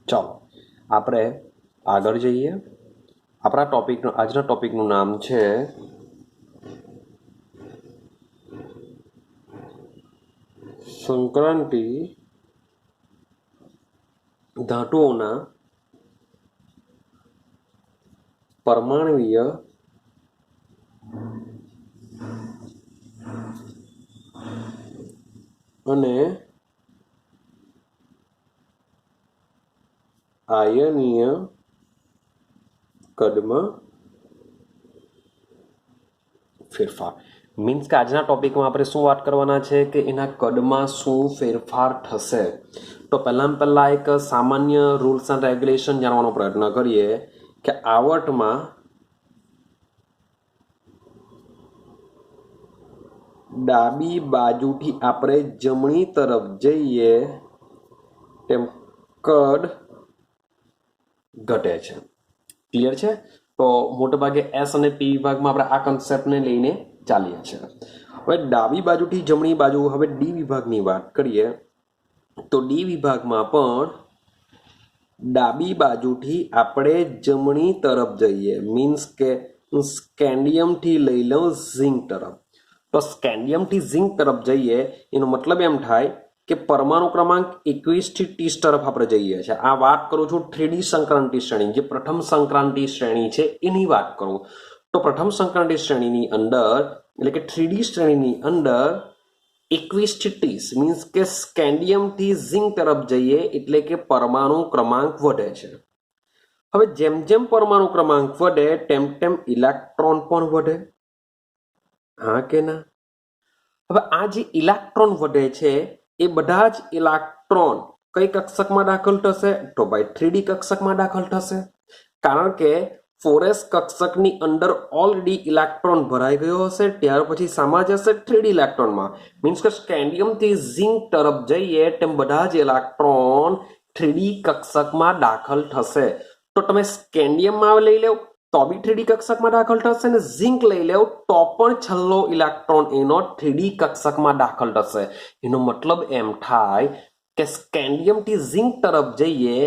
ચાલો આપણે આગળ જઈએ. આપણા ટોપિકનું આજના ટોપિકનું નામ છે સંક્રાંતિ ધાતુઓના પરમાણ્વીય અને આયનીય કદમાં ફેરફાર. મીન્સ કે આજના ટોપિકમાં આપણે શું વાત કરવાના છે કે એના કદમાં શું ફેરફાર થશે. તો પહેલાં એક સામાન્ય રૂલ્સ એન્ડ રેગ્યુલેશન જાણવાનો પ્રયત્ન કરીએ કે આવર્તમાં ડાબી બાજુથી આપણે જમણી તરફ જઈએ તેમ કદ ઘટે છે. ક્લિયર છે? તો મોટેભાગે એસ અને પી વિભાગમાં આપણે આ કન્સેપ્ટને લઈને ચાલીએ છીએ. હવે ડાબી બાજુથી જમણી બાજુ, હવે ડી વિભાગની વાત કરીએ તો ડી વિભાગમાં પણ ડાબી બાજુથી આપણે જમણી તરફ જઈએ. મીન્સ કે સ્કેન્ડિયમથી લઈ લઉં ઝિંક તરફ. તો સ્કેન્ડિયમથી ઝિંક તરફ જઈએ એનો મતલબ એમ થાય કે પરમાણુ ક્રમાંક 21 થી 30 તરફ આપણે જઈએ છીએ. આ વાત કરું છું 3D સંક્રાંતિ શ્રેણી, જે પ્રથમ સંક્રાંતિ શ્રેણી છે એની વાત કરું. તો પ્રથમ સંક્રાંતિ શ્રેણીની અંદર એટલે કે 3D શ્રેણીની અંદર 21 થી 30 મીન્સ કે સ્કેન્ડિયમથી ઝિંક તરફ જઈએ એટલે કે પરમાણુ ક્રમાંક વધે છે. હવે જેમ જેમ પરમાણુ ક્રમાંક વધે તેમ તેમ ઇલેક્ટ્રોન પણ વધે. હા કે ના? હવે આ જે ઇલેક્ટ્રોન વધે છે એ બધા જ ઇલેક્ટ્રોન કઈ કક્ષકમાં દાખલ થશે? તો ભાઈ 3D કક્ષકમાં દાખલ થશે. કારણ કે 4s કક્ષકની અંદર ઓલરેડી ઇલેક્ટ્રોન ભરાઈ ગયો હશે, ત્યાર પછી સામા જશે 3D ઇલેક્ટ્રોનમાં. મીન્સ કે સ્કેન્ડિયમથી ઝિંક તરફ જઈએ તેમ બધા જ ઇલેક્ટ્રોન 3D કક્ષકમાં દાખલ થશે. તો તમે સ્કેન્ડિયમમાં લઈ લેવ તો બી 3D કક્ષકમાં દાખલ થશે, ને ઝિંક લઈ લેવ તો પણ છેલ્લો ઇલેક્ટ્રોન એનો 3D કક્ષકમાં દાખલ થશે. એનો મતલબ એમ થાય કે સ્કેન્ડિયમથી ઝિંક તરફ જઈએ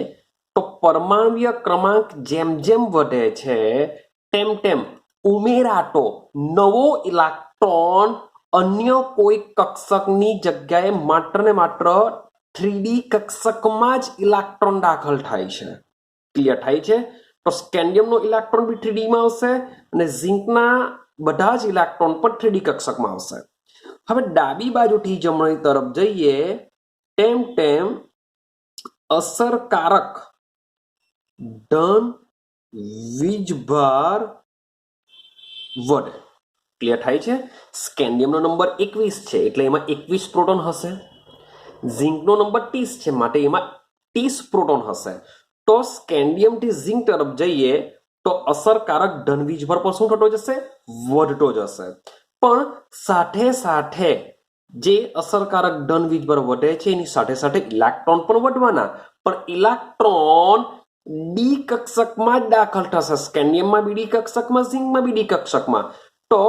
તો પરમાણ્વીય ક્રમાંક જેમ જેમ વધે છે તેમ તેમ ઉમેરાતો નવો ઇલેક્ટ્રોન અન્ય કોઈ કક્ષકની જગ્યાએ માત્ર ને માત્ર 3D કક્ષકમાં જ ઇલેક્ટ્રોન દાખલ થાય છે. ક્લિયર થાય છે? તો સ્કેન્ડિયમનો ઇલેક્ટ્રોન બી 3D માં આવશે અને ઝિંકના બધા જ ઇલેક્ટ્રોન પણ 3D કક્ષકમાં આવશે. હવે ડાબી બાજુથી જમણી તરફ જઈએ તેમ તેમ અસરકારક ધન વીજભાર વધે. ક્લિયર થાય છે? સ્કેન્ડિયમનો નંબર 21 છે એટલે એમાં 21 પ્રોટોન હશે. ઝિંકનો નંબર 30 છે માટે એમાં 30 પ્રોટોન હશે. તો સ્કેન્ડિયમથી ઝિંક તરફ જઈએ તો અસરકારક ધન વીજભાર પણ શું થતો જશે? વધતો જશે. પણ સાથે સાથે જે અસરકારક ધન વીજભાર વધે છે એની સાથે સાથે ઇલેક્ટ્રોન પણ વધવાના, પણ ઇલેક્ટ્રોન ડી કક્ષકમાં જ દાખલ થશે. સ્કેન્ડિયમમાં બી ડી કક્ષકમાં, ઝિંકમાં બી ડી કક્ષકમાં. તો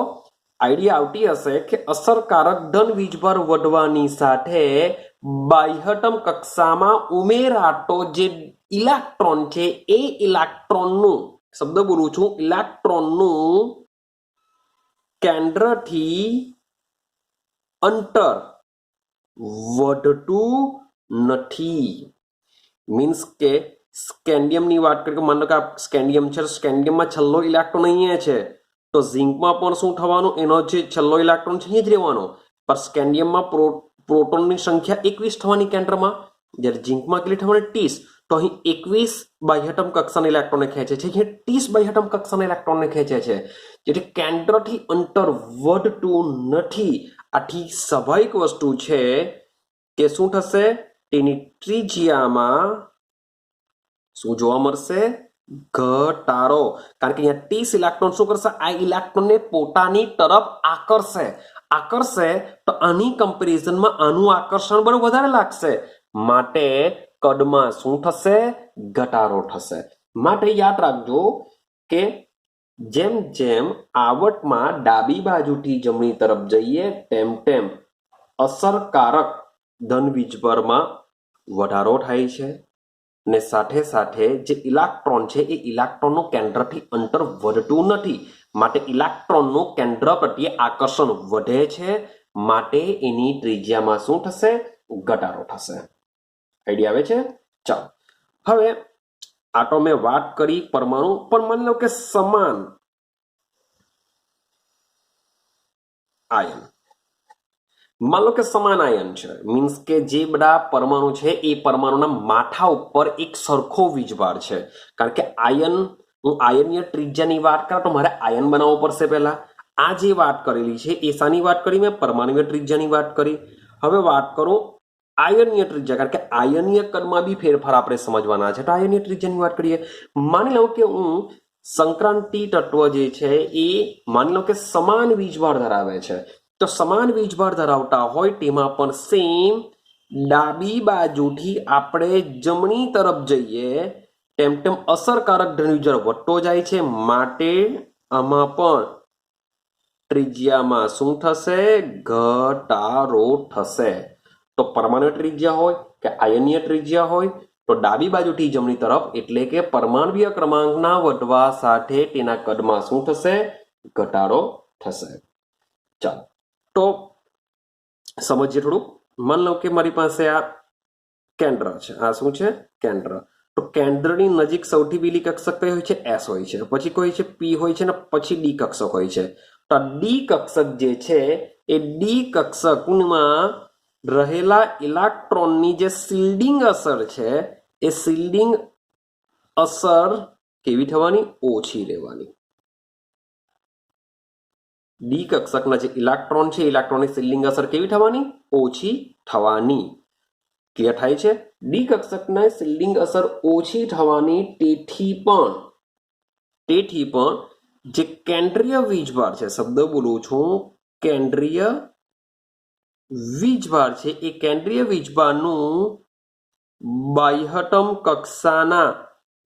આઈડિયા આવતી હશે કે અસરકારક ધન વીજભાર વધવાની સાથે બાહ્યતમ કક્ષામાં ઉમેરાતો જે ઇલેક્ટ્રોન છે એ ઇલેક્ટ્રોનનું, શબ્દ બોલું છું, ઇલેક્ટ્રોનનું કેન્દ્રથી અંતર વધતું નથી. મીન્સ કે સ્કેન્ડિયમની વાત કરીએ, માનો કે સ્કેન્ડિયમ છે, સ્કેન્ડિયમમાં છેલ્લો ઇલેક્ટ્રોન અહીંયા છે તો ઝિંકમાં પણ શું થવાનું? એનો જે છેલ્લો ઇલેક્ટ્રોન છે અહીંયા જ રહેવાનો. પણ સ્કેન્ડિયમમાં પ્રોટોનની સંખ્યા 21 થવાની કેન્દ્રમાં, જ્યારે ઝિંકમાં કેટલી થવાની? 30. તો અહીં 21 બાહ્યતમ કક્ષાના ઇલેક્ટ્રોનને ખેંચે છે, અહીંયા 30 બાહ્યતમ કક્ષાના ઇલેક્ટ્રોનને ખેંચે છે. જેથી કેન્દ્રથી અંતર વધતું નથી. આથી સ્વાભાવિક વસ્તુ છે કે શું થશે? તેની ત્રિજ્યામાં શું જોવા મળશે? ઘટાડો. કારણ કે અહીંયા 30 ઇલેક્ટ્રોન શું કરશે? આ ઇલેક્ટ્રોનને પોતાની તરફ આકર્ષે તો આની કમ્પેરિઝનમાં આનું આકર્ષણ બળ વધારે લાગશે, માટે કદમાં શું થશે? ઘટાડો થશે. માટે યાદ રાખજો કે જેમ જેમ આવર્તમાં ડાબી બાજુથી જમણી તરફ જઈએ તેમ તેમ અસરકારક ધન વીજભારમાં વધારો થાય છે ને સાથે સાથે જે ઇલેક્ટ્રોન છે એ ઇલેક્ટ્રોનનું કેન્દ્રથી અંતર વધતું નથી, માટે ઇલેક્ટ્રોનનું કેન્દ્ર પ્રત્યે આકર્ષણ વધે છે, માટે એની ત્રિજ્યામાં શું થશે? ઘટાડો થશે. આઈડિયા આવે છે? ચાલો હવે આ તો મેં વાત કરી પરમાણુ, પણ માની લો કે સમાન આયન, માન લો કે સમાન આયન છે, મીન્સ કે જે બધા પરમાણુ છે એ પરમાણુના માથા ઉપર એક સરખો વીજભાર છે. કારણ કે આયન, હું આયનીય ત્રિજ્યાની વાત કરું તો મારે આયન બનાવવો પડશે પહેલા. આ જે વાત કરેલી છે એ શાની વાત કરી? મેં પરમાણુય ત્રિજ્યાની વાત કરી. હવે વાત કરું આયનીય ત્રિજ્યા, કારણ કે આયનીય કદમાં બી ફેરફાર આપણે સમજવાના છે, તો આયનીય ત્રિજ્યાની વાત કરીએ. માની લો કે હું સંક્રાંતિ તત્વ જે છે એ માની લો કે સમાન વીજભાર ધરાવે છે, તો સમાન વીજભાર ધરાવતા હોય તેમાં પણ સેમ ડાબી બાજુથી આપણે જમણી તરફ જઈએ તેમ તેમ અસરકારક ધ્રુવીય વધતો જાય છે, માટે આમાં પણ ત્રિજ્યામાં શું થશે? ઘટાડો થશે. તો પરમાણુ ત્રિજ્યા હોય કે આયનીય ત્રિજ્યા હોય, તો ડાબી બાજુથી જમણી તરફ એટલે કે પરમાણ્વીય ક્રમાંકના વધવા સાથે તેના કદમાં શું થશે? ઘટાડો થશે. ચાલો તો સમજીએ થોડુંક. માન લો કે મારી પાસે આ કેન્દ્ર છે, આ શું છે? કેન્દ્ર. તો કેન્દ્રની નજીક સૌથી પહેલી કક્ષક કઈ હોય છે? એસ હોય છે, પછી કોઈ છે પી હોય છે, ને પછી ડી કક્ષક હોય છે. તો ડી કક્ષક જે છે એ ડી કક્ષકમાં રહેલા ઇલેક્ટ્રોનની જે શિલ્ડિંગ અસર છે એ શિલ્ડિંગ અસર કેવી થવાની? ઓછી રહેવાની. ડી કક્ષકના જે ઇલેક્ટ્રોન છે ઇલેક્ટ્રોનની શિલ્ડિંગ અસર કેવી થવાની? ઓછી થવાની. ક્લિયર થાય છે? ડી કક્ષકના શિલ્ડિંગ અસર ઓછી થવાની. તેથી પણ જે કેન્દ્રીય વીજભાર છે, શબ્દ બોલું છું, કેન્દ્રીય વીજભાર છે, એ કેન્દ્રીય વીજભારનું બાહ્યતમ કક્ષાના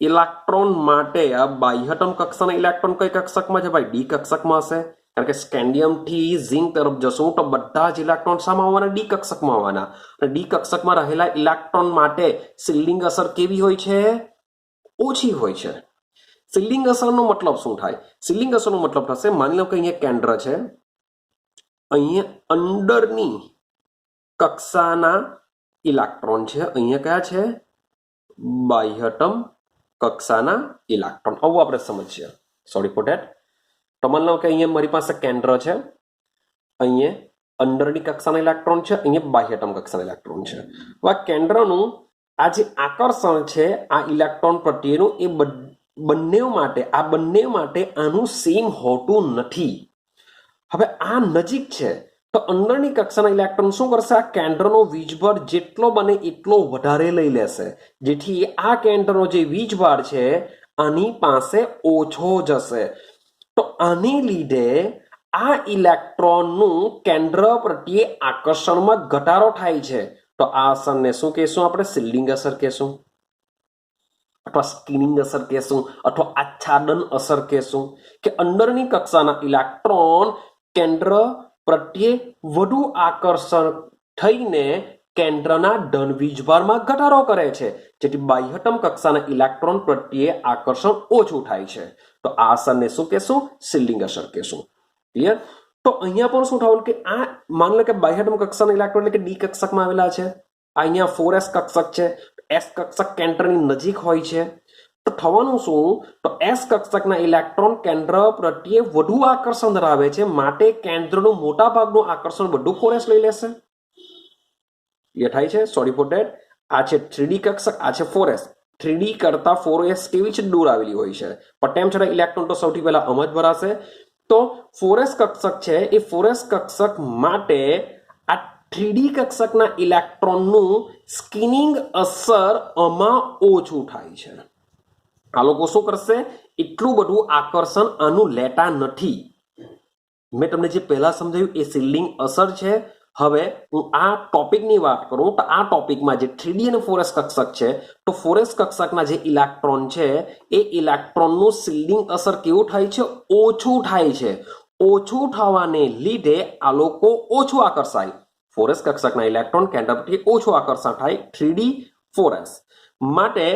ઇલેક્ટ્રોન માટે, આ બાહ્યતમ કક્ષાના ઇલેક્ટ્રોન કઈ કક્ષકમાં છે ભાઈ? ડી કક્ષકમાં હશે. કારણ કે સ્કેન્ડિયમ થી ઝિંક તરફ જશું તો બધા જ ઇલેક્ટ્રોન શામાં આવવાના? ડી કક્ષકમાં આવવાના. અને ડી કક્ષકમાં રહેલા ઇલેક્ટ્રોન માટે શિલ્ડિંગ અસર કેવી હોય છે? ઓછી હોય છે. શિલ્ડિંગ અસરનો મતલબ શું થાય? શિલ્ડિંગ અસરનો મતલબ થશે, માની લો કે અહીંયા કેન્દ્ર છે, અહીંયા અંદરની કક્ષાના ઇલેક્ટ્રોન છે, અહીંયા કયા છે? બાહ્યતમ કક્ષાના ઇલેક્ટ્રોન. આવું આપણે સમજીએ. Sorry for that. તો માની લો કે અહીંયા મારી પાસે કેન્દ્ર છે, અહીંયા અંદરની કક્ષાના ઇલેક્ટ્રોન છે, અહીંયા બાહ્યતમ કક્ષાના ઇલેક્ટ્રોન છે. હવે આ કેન્દ્રનું આ જે આકર્ષણ છે આ ઇલેક્ટ્રોન પ્રત્યેનું એ બંને માટે આનું સેમ હોતું નથી. હવે આ નજીક છે તો અંદરની કક્ષાના ઇલેક્ટ્રોન શું કરશે? આ કેન્દ્રનો વીજભાર જેટલો બને એટલો વધારે લઈ લેશે, જેથી આ કેન્દ્રનો જે વીજભાર છે આની પાસે ઓછો જશે. તો આને લીધે આ ઇલેક્ટ્રોનનું કેન્દ્ર પ્રત્યે આકર્ષણમાં ઘટાડો થાય છે. તો આ અસરને શું કહેશું આપણે? શિલ્ડિંગ અસર કહેશું, અથવા સ્કિનિંગ અસર કહેશું, અથવા આચ્છાદન અસર કહેશું. કે અંદરની કક્ષાના ઇલેક્ટ્રોન કેન્દ્ર પ્રત્યે વધુ આકર્ષણ થઈને કેન્દ્રના ધન વીજભારમાં ઘટાડો કરે છે, જેથી બાહ્યતમ કક્ષાના ઇલેક્ટ્રોન પ્રત્યે આકર્ષણ ઓછું થાય છે. તો આ અસરને શું કહેશું? શિલ્ડિંગ અસર કહેશું. ક્લિયર? તો અહીંયા પણ શું થવાનું કે આ માની લો કે બાહ્યતમ કક્ષાના ઇલેક્ટ્રોન એટલે કે ડી કક્ષકમાં આવેલા છે, અહીંયા 4s કક્ષક છે, એસ કક્ષક કેન્દ્રની નજીક હોય છે. તો થવાનું શું? તો એસ કક્ષકના ઇલેક્ટ્રોન કેન્દ્ર પ્રત્યે વધુ આકર્ષણ ધરાવે છે, માટે કેન્દ્રનું મોટા ભાગનું આકર્ષણ બધું 4s લઈ લેશે. એ થાય છે? Sorry for that. આ છે 3D કક્ષક, આ છે 4s. 3D કરતા 4s કેવી છે? દૂર આવેલી હોય છે, પણ તેમ છતાં ઇલેક્ટ્રોન તો સૌથી પહેલા આમ જ ભરાશે. તો 4s કક્ષક છે એ 4s કક્ષક માટે આ 3D કક્ષકના ઇલેક્ટ્રોનનું સ્કિનિંગ અસર આમાં ઓછું થાય છે. આ લોકો શું કરશે? એટલું બધું આકર્ષણ આનું લેતા નથી. મેં તમને જે પહેલા સમજાવ્યું એ શિલ્ડિંગ અસર છે. હવે હું આ ટોપિકની વાત કરું તો આ ટોપિકમાં જે 3D અને 4s કક્ષક છે, તો 4s કક્ષકના જે ઇલેક્ટ્રોન છે એ ઇલેક્ટ્રોનનું શિલ્ડિંગ અસર કેવું થાય છે? ઓછું થાય છે. ઓછું થવાને લીધે આ લોકો ઓછું આકર્ષાય. 4s કક્ષકના ઇલેક્ટ્રોન કેન્દ્ર પરથી ઓછું આકર્ષણ થાય. 3D 4s માટે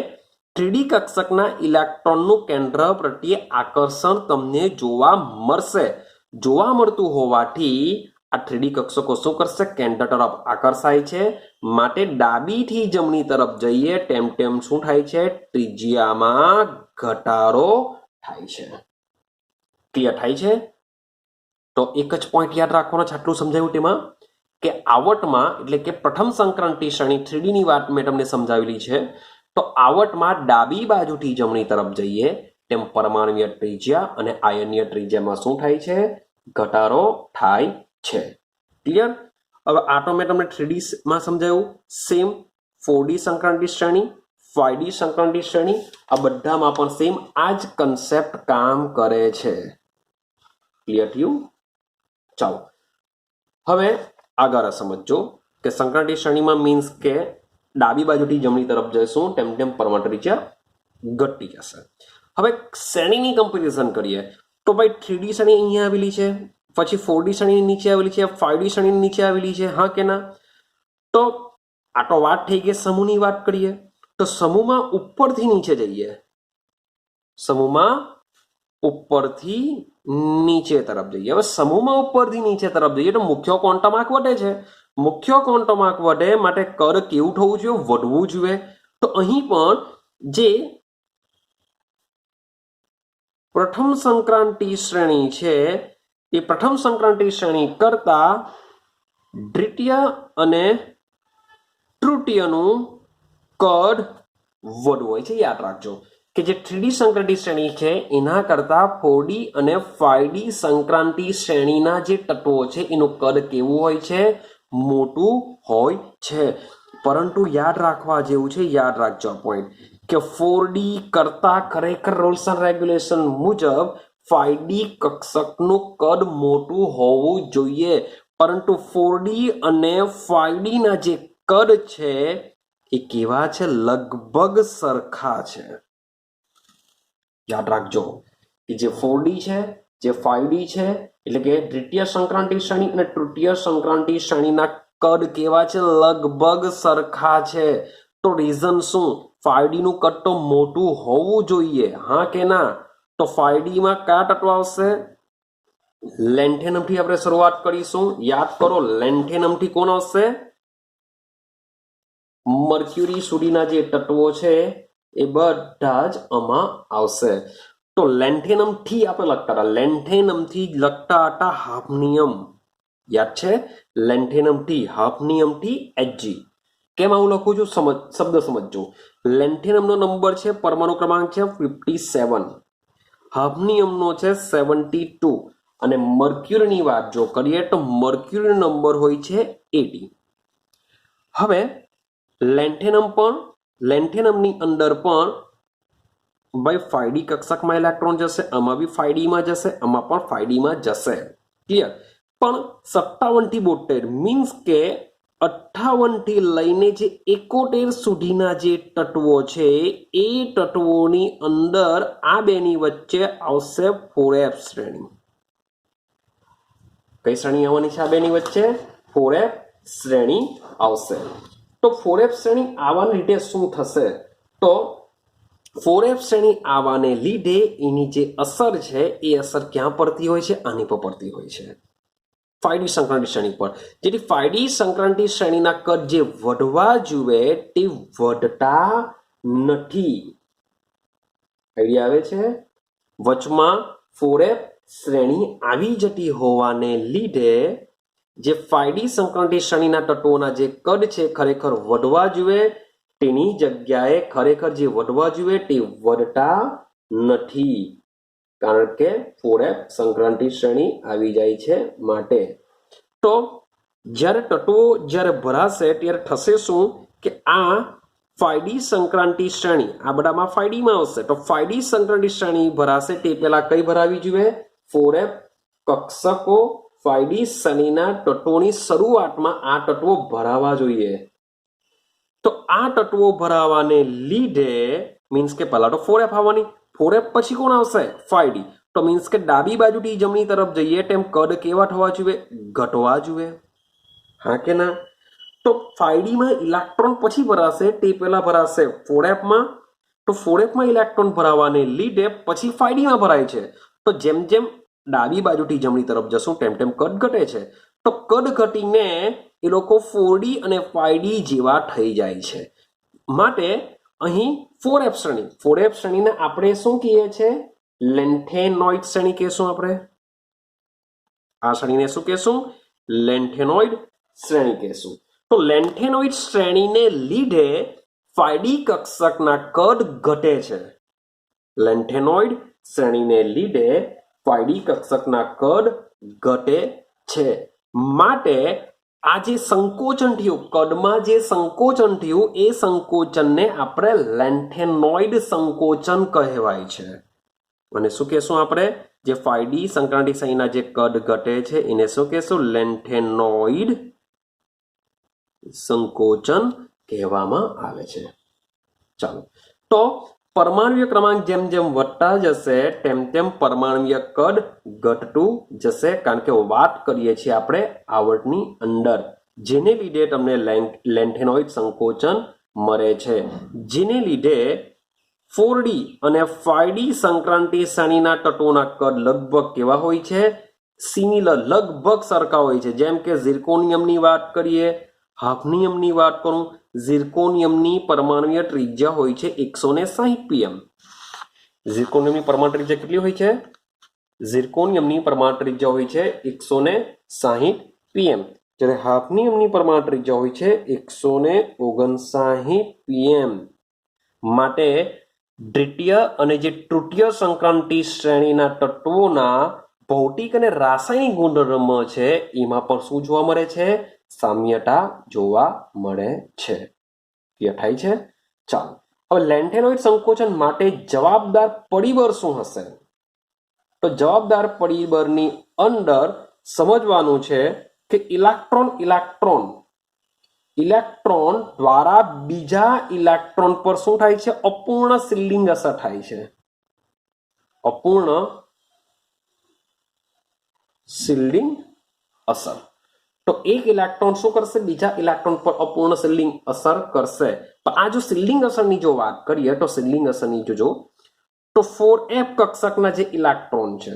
3D કક્ષકના ઇલેક્ટ્રોનનું કેન્દ્ર પ્રત્યે આકર્ષણ તમને જોવા મળતું હોવાથી આ 3D કક્ષકો શું કરશે? કેન્દ્ર તરફ આકર્ષાય છે. માટે ડાબીથી જમણી તરફ જઈએ તેમ તેમ શું થાય છે? ત્રિજ્યામાં ઘટાડો થાય છે. ક્લિયર થાય છે? તો એક જ પોઈન્ટ યાદ રાખવાનો છે, આટલું સમજાયું તેમાં કે આવટમાં એટલે કે પ્રથમ સંક્રાંતિ શ્રેણી 3D ની વાત મેં તમને સમજાવેલી છે. તો આવટમાં ડાબી બાજુથી જમણી તરફ જઈએ તેમ પરમાણુય ત્રિજ્યા અને આયનીય ત્રિજ્યામાં શું થાય છે? ઘટાડો થાય છે. ક્લિયર? હવે આ તો મેં તમને 3D માં સમજાયું. સેમ 4D સંક્રાંતિ શ્રેણી, 5D સંક્રાંતિ શ્રેણી, આ બધામાં પણ સેમ આ જ કન્સેપ્ટ કામ કરે છે. ક્લિયર થયું? ચાલો હવે આગળ સમજો કે સંક્રાંતિ શ્રેણીમાં મીન્સ કે ડાબી બાજુથી જમણી તરફ જઈશું તેમ તેમ પરમાણુ ત્રિજ્યા ઘટતી જશે. હવે શ્રેણીની કમ્પેરિઝન કરીએ તો ભાઈ 3D શ્રેણી અહીંયા આવેલી છે, પછી 4D શ્રેણી નીચે આવેલી છે, 5D શ્રેણી નીચે આવેલી છે, હા કે ના? તો આ તો વાત થઈ ગઈ સમૂહની. વાત કરીએ તો સમૂહમાં ઉપરથી નીચે જઈએ, સમૂહમાં ઉપરથી નીચે તરફ જઈએ. હવે સમૂહમાં ઉપરથી નીચે તરફ જઈએ તો મુખ્ય ક્વોન્ટમ આંક વધે છે. મુખ્ય ક્વોન્ટમ આંક વધે માટે કદ કેવું થવું જોઈએ? વધવું જોઈએ. તો અહીં પણ જે પ્રથમ સંક્રાંતિ શ્રેણી છે એ પ્રથમ સંક્રાંતિ શ્રેણી કરતા દ્વિતીય અને તૃતીયનું કદ વધુ હોય છે. યાદ રાખજો કે જે 3D સંક્રાંતિ શ્રેણી છે એના કરતા 4D અને 5D સંક્રાંતિ શ્રેણીના જે તત્વો છે એનું કદ કેવું હોય છે? મોટું હોય છે. પરંતુ યાદ રાખવા જેવું છે, યાદ રાખજો પોઈન્ટ કે 4D કરતા ખરેખર રૂલ્સ એન્ડ રેગ્યુલેશન મુજબ 5D કક્ષકનું કદ મોટું હોવું જોઈએ. પરંતુ 4D અને 5D ના જે કદ છે એ કેવા છે? લગભગ સરખા છે. યાદ રાખજો કે જે 4D છે, જે 5D છે એટલે કે દ્વિતીય સંક્રાંતિ શ્રેણી અને તૃતીય સંક્રાંતિ શ્રેણીના કદ કેવા છે? લગભગ સરખા છે. તો રીઝન શું? 5D નું કદ તો મોટું હોવું જોઈએ, હા કે ના? તો 5D માં કયા તત્વ આવશે? લેન્થેનમ થી આપણે શરૂઆત કરીશું. યાદ કરો, લેન્થેનમ થી કોણ આવશે? મર્ક્યુરી સુધીના જે તત્વો છે એ બધા જ આમાં આવશે. તો લેન્થેનમ થી આપણે લખતા હતા, લેન્થેનમ થી લખતા હતા હાફનિયમ. યાદ છે? લેન્થેનમ થી, હાફનિયમ થી Hg. કેમ આવું લખું છું? શબ્દ સમજજો. લેન્થેનમનો નંબર છે, પરમાણુ ક્રમાંક છે 57, હાફનિયમનો છે 72 અને મર્ક્યુરીની વાત જો કરીએ તો મર્ક્યુરીનો નંબર હોય છે 80. હવે લેન્થેનમની અંદર પણ ભાઈ 5D કક્ષકમાં ઇલેક્ટ્રોન જશે, આમાં બી 5D માં જશે, આમાં પણ 5D માં જશે. ક્લિયર? પણ 57 થી 72 મીન્સ કે 58 થી લઈને જે 71 સુધીના જે તત્વો છે એ તત્વોની અંદર આ બેની વચ્ચે આવશે 4f શ્રેણી. કઈ શ્રેણી આવવાની છે? આ બેની વચ્ચે 4f શ્રેણી આવશે. તો 4f શ્રેણી આવવાને લીધે શું થશે? તો 4f શ્રેણી આવવાને લીધે એની જે અસર છે એ અસર ક્યાં પડતી હોય છે? આની પર પડતી હોય છે, 5D સંક્રાંતિ શ્રેણી પર. જેથી 5D સંક્રાંતિ શ્રેણીના કદ જે વધવા જોઈએ તે વધતા નથી. આઈડિયા આવે છે? વચમાં 4f શ્રેણી આવી જતી હોવાને લીધે જે 5D સંક્રાંતિ શ્રેણીના તત્વોના જે કદ છે ખરેખર વધવા જોઈએ, તેની જગ્યાએ ખરેખર જે વધવા જોઈએ તે વધતા નથી, કારણ કે 4f સંક્રાંતિ શ્રેણી આવી જાય છે માટે. તો જ્યારે તત્વો જ્યારે ભરાશે ત્યારે થશે શું કે આ 5D સંક્રાંતિ શ્રેણી આ બધામાં 5D માં આવશે. તો 5D સંક્રાંતિ શ્રેણી ભરાશે તે પહેલા કઈ ભરાવી જોઈએ? 4f કક્ષકો 5D શ્રેણીના તત્વોની શરૂઆતમાં આ તત્વો ભરાવા જોઈએ. તો આ તત્વો ભરાવાને લીધે મીન્સ કે પહેલા તો 4f આવવાની, 4f પછી કોણ આવશે? 5D. તો મીન્સ કે ડાબી બાજુથી જમણી તરફ જઈએ તેમ કદ કેવા થવા જોઈએ? ઘટવા જોઈએ, હા કે ના? તો 5D માં ઇલેક્ટ્રોન પછી ભરાશે તે પહેલા ભરાશે 4f માં, તો 4f માં ઇલેક્ટ્રોન ભરાવાને લીધે પછી 5D માં ભરાય છે. તો જેમ જેમ ડાબી બાજુથી જમણી તરફ જશું તેમ તેમ કદ ઘટે છે. તો કદ ઘટીને એ લોકો 4D અને 5D જેવા થઈ જાય છે. માટે અહીં 4f શ્રેણીને આપણે શું કહીએ છીએ? લેન્થેનોઇડ શ્રેણી કહેશું. આપણે આ શ્રેણીને શું કહેશું? લેન્થેનોઇડ શ્રેણી કહેશું. તો લેન્થેનોઇડ શ્રેણીને લીધે 5D કક્ષકના કદ ઘટે છે. લેન્થેનોઇડ શ્રેણીને લીધે 5D કક્ષકના કદ ઘટે છે. માટે આ જે સંકોચન થયું, કદમાં જે સંકોચન થયું, એ સંકોચનને આપણે લેન્થેનોઇડ સંકોચન કહેવાય છે. અને શું કહેશું આપણે? જે 5D સંક્રાંતિ શ્રેણીના જે કદ ઘટે છે એને શું કહેશું? લેન્થેનોઇડ સંકોચન કહેવામાં આવે છે. ચાલો, તો પરમાણ્વીય ક્રમાંક જેમ જેમ વધતા જશે તેમ તેમ પરમાણ્વીય કદ ઘટતું જશે. કારણ કે વાત કરીએ છીએ આપણે આવર્તની અંદર, જેને લીધે તમને લેન્થેનોઇડ સંકોચન મળે છે. જેને લીધે 4D અને 5D સંક્રાંતિ શ્રેણીના તત્વોના કદ લગભગ કેવા હોય છે? સિમિલર, લગભગ સરખા હોય છે. જેમ કે ઝિર્કોનિયમની વાત કરીએ, હાફનિયમની વાત કરું, ઝિર્કોનિયમની પરમાણુય ત્રિજ્યા હોય છે 160 pm. ઝિર્કોનિયમની પરમાણુ ત્રિજ્યા કેટલી હોય છે? ઝિર્કોનિયમની પરમાણુ ત્રિજ્યા હોય છે 160 pm. જ્યારે હાફનિયમની પરમાણુ ત્રિજ્યા હોય છે 159 pm. માટે દ્વિતીય અને જે તૃતીય સંક્રાંતિ શ્રેણીના તત્વોના ભૌતિક અને રાસાયણિક ગુણધર્મો છે એમાં પણ શું જોવા મળે છે? સામ્યતા જોવા મળે છે. ક્લિયર થાય છે? ચાલો, હવે લેન્થેનોઇડ સંકોચન માટે જવાબદાર પરિબળ શું હશે? તો જવાબદાર પરિબળની અંદર સમજવાનું છે કે ઇલેક્ટ્રોન દ્વારા બીજા ઇલેક્ટ્રોન પર શું થાય છે? અપૂર્ણ શિલ્ડિંગ અસર થાય છે. અપૂર્ણ શિલ્ડિંગ અસર. તો એક ઇલેક્ટ્રોન શું કરશે? બીજા ઇલેક્ટ્રોન પર અપૂર્ણ શિલ્ડિંગ અસર કરશે. પણ આ જો શિલ્ડિંગ અસરની જો વાત કરીએ તો શિલ્ડિંગ અસરની જો તો 4f કક્ષકના જે ઇલેક્ટ્રોન છે,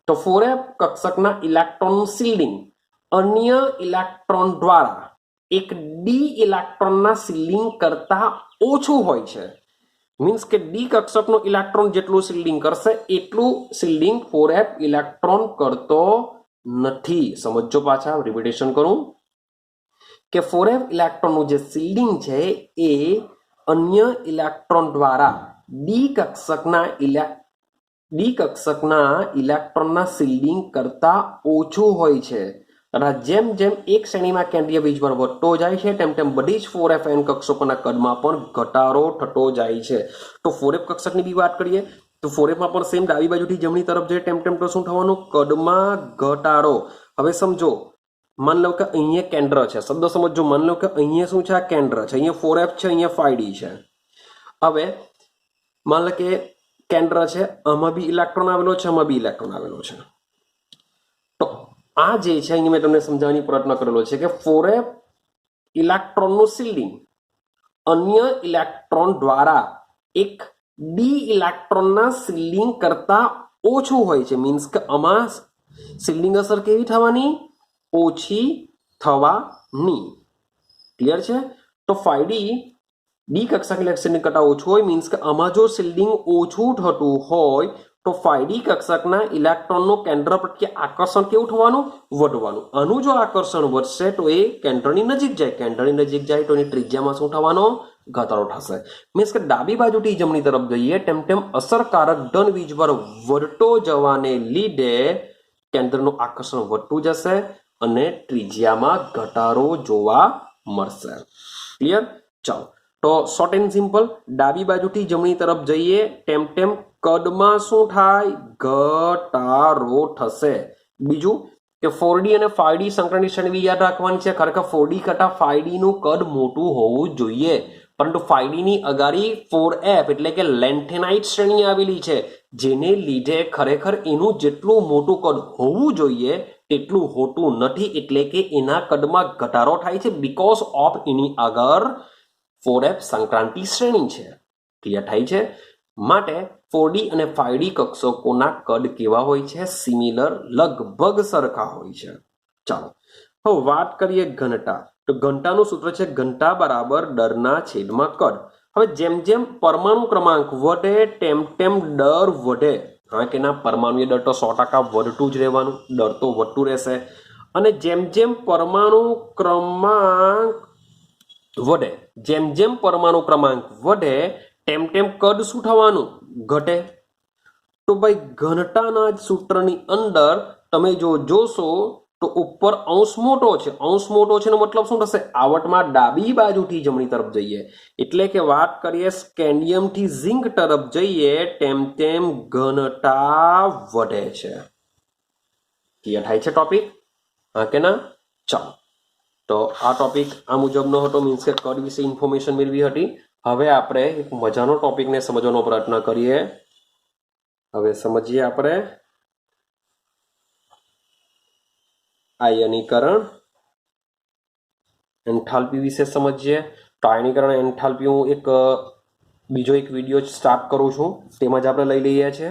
તો 4f કક્ષકના ઇલેક્ટ્રોનનું શિલ્ડિંગ અન્ય ઇલેક્ટ્રોન દ્વારા એક ડી ઇલેક્ટ્રોનના શિલ્ડિંગ કરતા ઓછું હોય છે. મીન્સ કે ડી કક્ષકનો ઇલેક્ટ્રોન જેટલું શિલ્ડિંગ કરશે એટલું શિલ્ડિંગ 4f ઇલેક્ટ્રોન કરતો નથી. સમજો, પાછા રિપીટેશન કરું કે 4f ઇલેક્ટ્રોનનું જે શિલ્ડિંગ છે એ અન્ય ઇલેક્ટ્રોન દ્વારા ડી કક્ષકના ઇલેક્ટ્રોનના શિલ્ડિંગ કરતા ઓછું હોય છે. જેમ જેમ એક શ્રેણીમાં કેન્દ્રીય વીજભાર વધતો જાય છે તેમ તેમ બધી જ 4fn કક્ષકોના કદમાં પણ ઘટાડો થતો જાય છે. તો 4f કક્ષકની બી વાત કરીએ તો 4f માં પણ સેમ ડાબી બાજુથી જમણી તરફ જાય તેમ તેમ તો શું થવાનું? કદમાં ઘટાડો. હવે સમજો, માન લો કે અહીંયા કેન્દ્ર છે. શબ્દ સમજો, માન લો કે અહીંયા શું છે? આ કેન્દ્ર છે. અહીંયા 4f છે, અહીંયા 5D છે. હવે માન લો કે કેન્દ્ર છે, આમાં બી ઇલેક્ટ્રોન આવેલો છે, આમાં બી ઇલેક્ટ્રોન આવેલો છે. તો આ જે છે અહીંયા મેં તમને સમજાવવાની પ્રયત્ન કરેલો છે કે 4f ઇલેક્ટ્રોનનું શિલ્ડિંગ અન્ય ઇલેક્ટ્રોન દ્વારા એક ડી ઇલેક્ટ્રોનના શિલ્ડિંગ કરતા ઓછું હોય છે. મીન્સ કે આમાં શિલ્ડિંગ અસર કેવી થવાની? ઓછી થવાની. ક્લિયર છે? તો 5D ડી કક્ષક ઇલેક્ટ્રોન કરતા ઓછું હોય, મીન્સ કે આમાં જો શિલ્ડિંગ ઓછું થતું હોય તો 5D કક્ષકના ઇલેક્ટ્રોનનું કેન્દ્ર પ્રત્યે આકર્ષણ કેવું થવાનું? વધવાનું. આનું જો આકર્ષણ વધશે તો એ કેન્દ્રની નજીક જાય. કેન્દ્રની નજીક જાય તો એની ત્રિજ્યામાં શું થવાનો? ઘટાડો થશે. મીન્સ કે ડાબી બાજુથી જમણી તરફ જઈએ તેમ તેમ અસરકારક ધન વીજભાર વધતો જવાને લીધે કેન્દ્રનું આકર્ષણ વધતું જશે અને ત્રિજ્યામાં ઘટાડો જોવા મળશે. ક્લિયર? ચાલો, તો શોર્ટ એન્ડ સિમ્પલ, ડાબી બાજુથી જમણી તરફ જઈએ તેમ તેમ કદમાં શું થાય? ઘટાડો થશે. બીજું કે 4D અને 5D સંક્રાંતિ શ્રેણી યાદ રાખવાની છે. ખરેખર 4D કરતા 5D નું કદ મોટું હોવું જોઈએ, પરંતુ 5D ની અગાડી 4f એટલે કે લેન્થેનાઇટ શ્રેણી આવેલી છે, જેને લીધે ખરેખર એનું જેટલું મોટું કદ હોવું જોઈએ તેટલું હોતું નથી, એટલે કે એના કદમાં ઘટાડો થાય છે બીકોઝ ઓફ એની આગળ 4f સંક્રાંતિ શ્રેણી છે. ક્લિયર થાય છે? માટે 4D અને 5D કક્ષકોના કદ કેવા હોય છે? સિમિલર, લગભગ સરખા હોય છે. ચાલો હવે વાત કરીએ ઘનતા. તો ઘનતાનું સૂત્ર છે ઘનતા બરાબર દરના છેદમાં કદ. હવે જેમ જેમ પરમાણુ ક્રમાંક વધે તેમ તેમ દર વધે. હા કે ના? પરમાણુ દર તો 100% વધતું જ રહેવાનું, દર તો વધતું રહેશે. અને જેમ જેમ પરમાણુ ક્રમાંક વધે, જેમ જેમ પરમાણુ ક્રમાંક વધે તેમ તેમ કદ શું થવાનું? ઘટે. તો ભાઈ ઘનતાના જ સૂત્રની અંદર તમે જો જોશો તો ઉપર અંશ મોટો છે. અંશ મોટો છે એનો મતલબ શું થશે? આવટમાં ડાબી બાજુથી જમણી તરફ જઈએ, એટલે કે વાત કરીએ સ્કેન્ડિયમ થી ઝિંક તરફ જઈએ તેમ તેમ ઘનતા વધે છે. ક્લિયર થાય છે ટોપિક? હા કે ના? ચાલો, તો આ ટોપિક આ મુજબનો હતો, મીન્સ કે કદ વિશે ઇન્ફોર્મેશન મેળવી હતી. હવે આપણે એક મજાનો ટોપિકને સમજવાનો પ્રયત્ન કરીએ. હવે સમજીએ આપણે આયનીકરણ, એન્થાલ્પી વિશે સમજીએ. તો આયનીકરણ એન્થાલ્પી હું બીજો એક વિડીયો સ્ટાર્ટ કરું છું, તેમાં જ આપણે લઈ લઈએ છીએ.